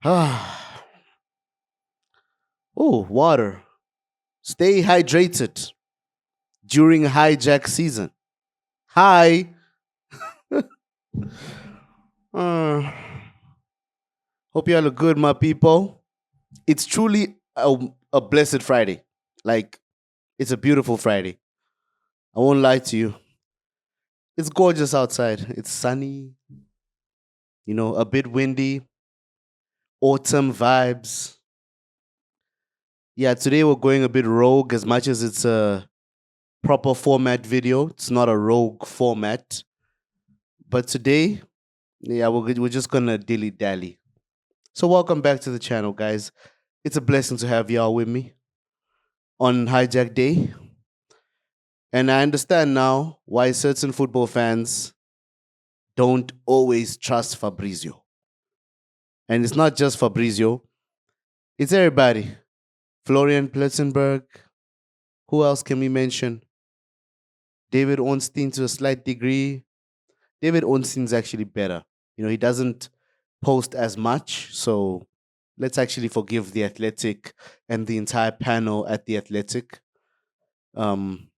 Ah, oh, water. Stay hydrated during hijack season. Hi. Uh, Hope you all are good, my people. It's truly a blessed Friday. Like, it's a beautiful Friday. I won't lie to you. It's gorgeous outside. It's sunny, a bit windy, autumn vibes. Yeah, today we're going a bit rogue as much as it's a proper format video. It's not a rogue format. But today, yeah, we're just gonna dilly dally. So welcome back to the channel, guys. It's a blessing to have y'all with me on Hijack Day, and I understand now why certain football fans don't always trust Fabrizio. And it's not just Fabrizio; it's everybody. Florian Pletzenberg. Who else can we mention? David Ornstein to a slight degree. David Ornstein's actually better. He doesn't post as much, so let's actually forgive the Athletic and the entire panel at the Athletic. Um,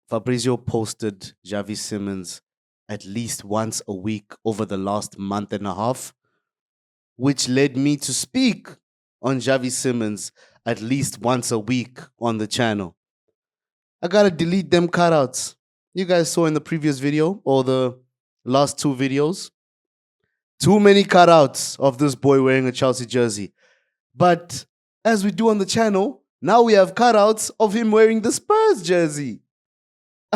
Fabrizio posted Xavi Simons at least once a week over the last month and a half, which led me to speak on Xavi Simons at least once a week on the channel. I gotta delete them cutouts. You guys saw in the previous video or the last two videos. Too many cutouts of this boy wearing a Chelsea jersey. But as we do on the channel, now we have cutouts of him wearing the Spurs jersey.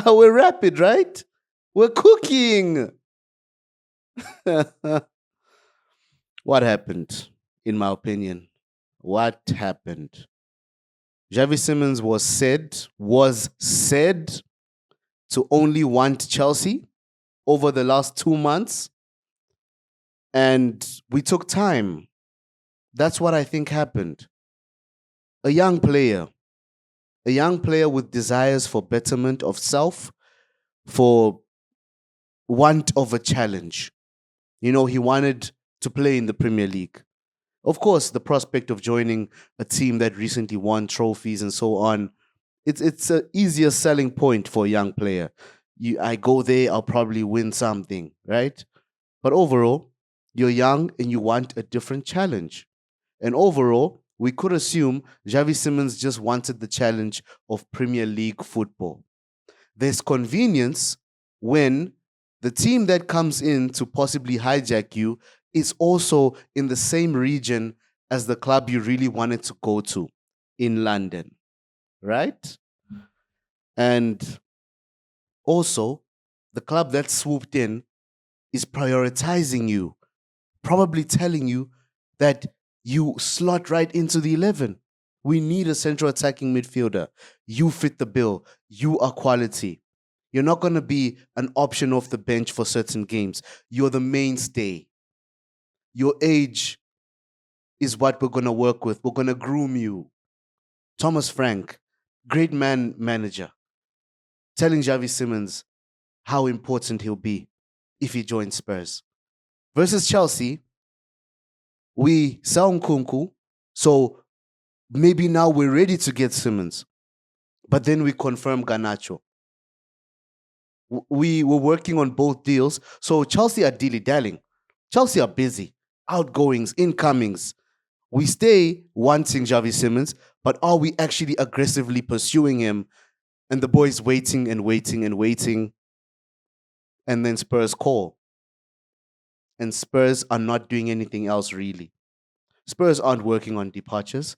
We're rapid, right? We're cooking. What happened, in my opinion? What happened? Xavi Simons was said to only want Chelsea over the last 2 months, and we took time. That's what I think happened. A young player, a young player with desires for betterment of self, for want of a challenge. He wanted to play in the Premier League. Of course, the prospect of joining a team that recently won trophies and so on, it's an easier selling point for a young player. I go there, I'll probably win something, right? But overall, you're young and you want a different challenge. And overall, we could assume Xavi Simons just wanted the challenge of Premier League football. There's convenience when the team that comes in to possibly hijack you is also in the same region as the club you really wanted to go to in London, right? And also, the club that swooped in is prioritizing you, probably telling you that you slot right into the 11. We need a central attacking midfielder. You fit the bill. You are quality. You're not going to be an option off the bench for certain games. You're the mainstay. Your age is what we're going to work with. We're going to groom you. Thomas Frank, great manager, telling Xavi Simons how important he'll be if he joins Spurs. Versus Chelsea, we sell Nkunku, so maybe now we're ready to get Simons. But then we confirm Garnacho. We were working on both deals. So Chelsea are dilly-dallying. Chelsea are busy. Outgoings, incomings. We stay wanting Xavi Simons, but are we actually aggressively pursuing him? And the boys waiting and waiting and waiting. And then Spurs call. And Spurs are not doing anything else really. Spurs aren't working on departures.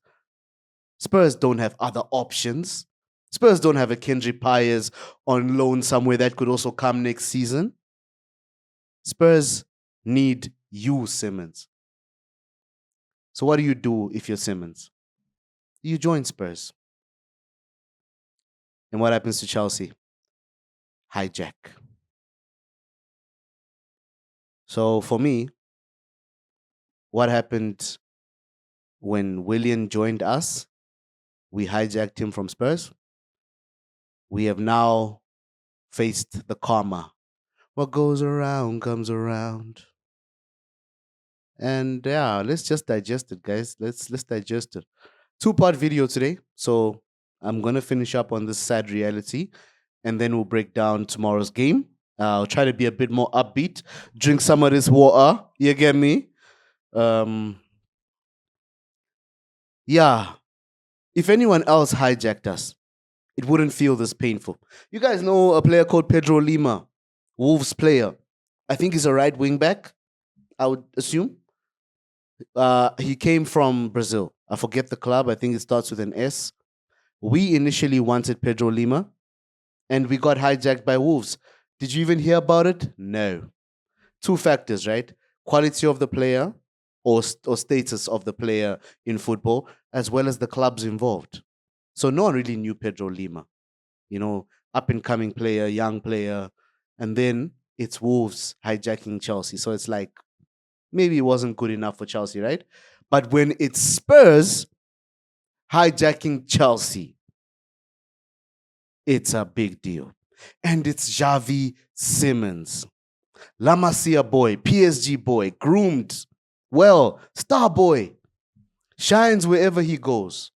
Spurs don't have other options. Spurs don't have a Kendrick Pyers on loan somewhere that could also come next season. Spurs need you, Simmons. So what do you do if you're Simmons? You join Spurs. And what happens to Chelsea? Hijack. So for me, what happened when Willian joined us? We hijacked him from Spurs. We have now faced the karma. What goes around comes around. And yeah, let's just digest it, guys. Let's digest it. Two-part video today. So I'm gonna finish up on this sad reality, and then we'll break down tomorrow's game. I'll try to be a bit more upbeat. Drink some of this water. You get me? Um, yeah. If anyone else hijacked us, it wouldn't feel this painful. You guys know a player called Pedro Lima, Wolves player. I think he's a right wing back. I would assume. He came from Brazil. I forget the club. I think it starts with an S. We initially wanted Pedro Lima, and we got hijacked by Wolves. Did you even hear about it? No. Two factors, right? Quality of the player or status of the player in football, as well as the clubs involved. So no one really knew Pedro Lima, up and coming player, young player. And then it's Wolves hijacking Chelsea. So it's like maybe it wasn't good enough for Chelsea, right? But when it's Spurs hijacking Chelsea, it's a big deal. And it's Xavi Simons, La Masia boy, PSG boy, groomed, well, star boy, shines wherever he goes.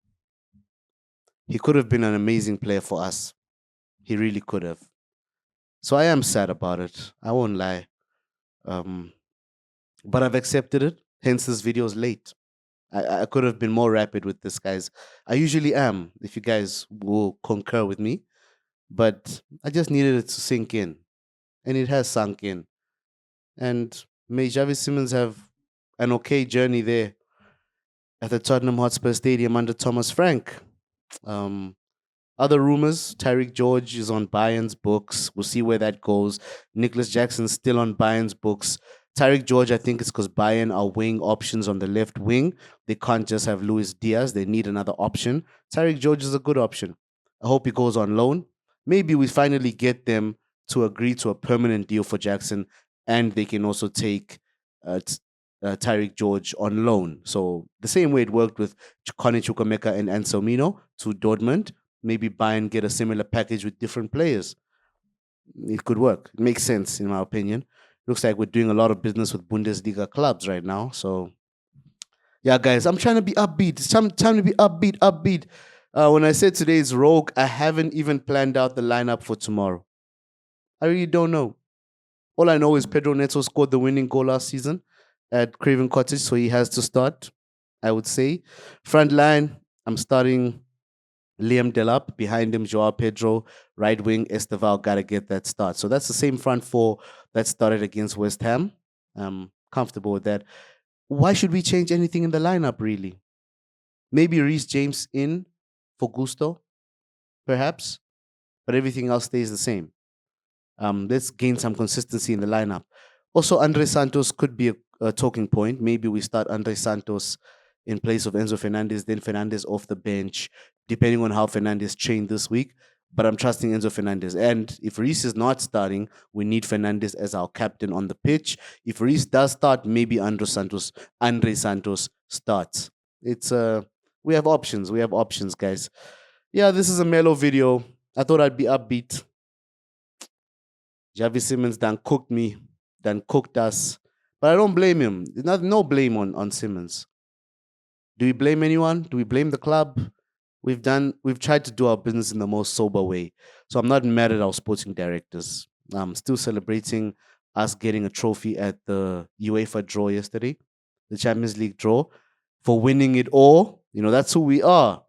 He could have been an amazing player for us. He really could have. So I am sad about it. I won't lie. Um, but I've accepted it. Hence, this video is late. I could have been more rapid with this, guys. I usually am, if you guys will concur with me. But I just needed it to sink in. And it has sunk in. And may Xavi Simons have an okay journey there at the Tottenham Hotspur Stadium under Thomas Frank. Um, Other rumors, Tyreek George is on Bayern's books. We'll see where that goes. Nicholas Jackson's still on Bayern's books. Tyreek George, I think it's because Bayern are weighing options on the left wing. They can't just have Luis Diaz. They need another option. Tyreek George is a good option. I hope he goes on loan. Maybe we finally get them to agree to a permanent deal for Jackson, and they can also take Tyreek George on loan. So the same way it worked with Connie Chukwemeka and Anselmino to Dortmund, maybe Bayern get a similar package with different players. It could work. It makes sense, in my opinion. Looks like we're doing a lot of business with Bundesliga clubs right now. So, yeah, guys, I'm trying to be upbeat. It's time to be upbeat. When I said today's rogue, I haven't even planned out the lineup for tomorrow. I really don't know. All I know is Pedro Neto scored the winning goal last season at Craven Cottage, so he has to start, I would say. Front line, I'm starting Liam Delap, behind him, Joao Pedro, right wing, Esteval, got to get that start. So that's the same front four that started against West Ham. I'm comfortable with that. Why should we change anything in the lineup, really? Maybe Reece James in for Gusto, perhaps, but everything else stays the same. Let's gain some consistency in the lineup. Also, Andre Santos could be a talking point. Maybe we start Andre Santos in place of Enzo Fernandez, then Fernandez off the bench, depending on how Fernandez trained this week. But I'm trusting Enzo Fernandez. And if Reece is not starting, we need Fernandez as our captain on the pitch. If Reece does start, maybe Andre Santos starts. We have options. We have options, guys. Yeah, this is a mellow video. I thought I'd be upbeat. Xavi Simons done cooked me, done cooked us. But I don't blame him. There's no blame on Simons. Do we blame anyone? Do we blame the club? We've tried to do our business in the most sober way. So I'm not mad at our sporting directors. I'm still celebrating us getting a trophy at the UEFA draw yesterday, the Champions League draw, for winning it all. That's who we are.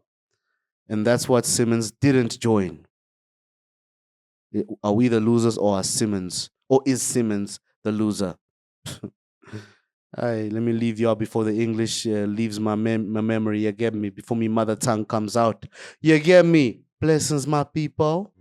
And that's what Simons didn't join. Are we the losers, or are Simons? Or is Simons the loser? Let me leave y'all before the English leaves my memory. You get me? Before my mother tongue comes out. You get me? Blessings, my people.